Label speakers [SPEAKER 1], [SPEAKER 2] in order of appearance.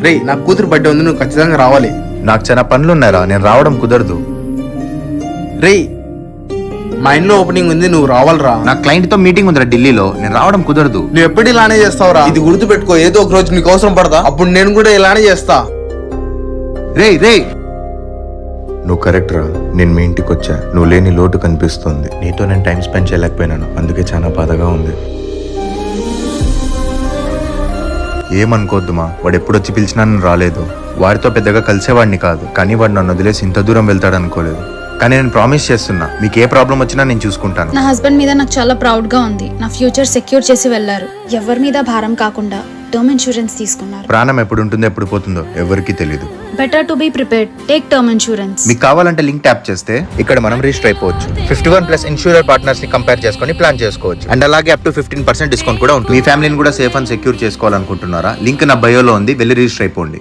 [SPEAKER 1] రే నా కూతురు బర్త్డే ఉంది, నువ్వు ఖచ్చితంగా రావాలి.
[SPEAKER 2] నాకు చాలా పనులు ఉన్నారా, నేను రావడం కుదరదు.
[SPEAKER 1] రే మా ఇంట్లో ఓపెనింగ్ ఉంది, నువ్వు రావాలిరా.
[SPEAKER 2] నా క్లయింట్ తో మీటింగ్ ఉందిరా ఢిల్లీలో, నేను రావడం కుదరదు.
[SPEAKER 1] నువ్వు ఎప్పుడు ఇలానే చేస్తావురా? ఇది గుర్తు పెట్టుకో, ఏదో ఒక రోజు నీకు అవసరం పడతా, అప్పుడు నేను కూడా ఇలానే చేస్తా.
[SPEAKER 2] రే నువ్వు కరెక్ట్ రా, నేను మీ ఇంటికి వచ్చా, నువ్వు లేని లోటు కనిపిస్తుంది. నీతో నేను టైం స్పెండ్ చేయలేకపోయినాను, అందుకే చాలా బాధగా ఉంది. ఏమనుకోద్దుమా, వాడు ఎప్పుడు వచ్చి పిలిచినా నేను రాలేదు. వాడితో పెద్దగా కలిసేవాడిని కాదు, కానీ వాడు నన్ను వదిలేసి ఇంత దూరం వెళ్తాడు అనుకోలేదు. కానీ నేను ప్రామిస్ చేస్తున్నా, మీకు ఏ ప్రాబ్లం వచ్చినా నేను చూసుకుంటాను.
[SPEAKER 3] నా హస్బెండ్ మీద నాకు చాలా ప్రౌడ్ గా ఉంది. నా ఫ్యూచర్ సెక్యూర్ చేసి వెళ్లారు. ఎవరి మీద భారం కాకుండా టర్మ్ ఇన్సూరెన్స్ తీసుకున్నారు.
[SPEAKER 2] ప్రాణం ఎప్పుడు ఉంటుందో ఎప్పుడు పోతుందో ఎవరికీ తెలీదు.
[SPEAKER 3] Better to be prepared. Take term insurance.
[SPEAKER 2] మీకు కావాలంటే లింక్ ట్యాప్ చేస్తే ఇక్కడ మనం రిజిస్టర్ అయిపోవచ్చు. 51+ ఇన్సూరర్ పార్ట్నర్స్ ని కంపేర్ చేసుకొని ప్లాన్ చేసుకోవచ్చు. అండ్ అలాగే అప్ టు 15% డిస్కౌంట్ కూడా ఉంటుంది. మీ ఫ్యామిలీని కూడా సేఫ్ అండ్ సెక్యూర్ చేసుకోవాలనుకుంటున్నారా? లింక్ నా బయోలో ఉంది, వెళ్ళి రిజిస్టర్ అయిపోండి.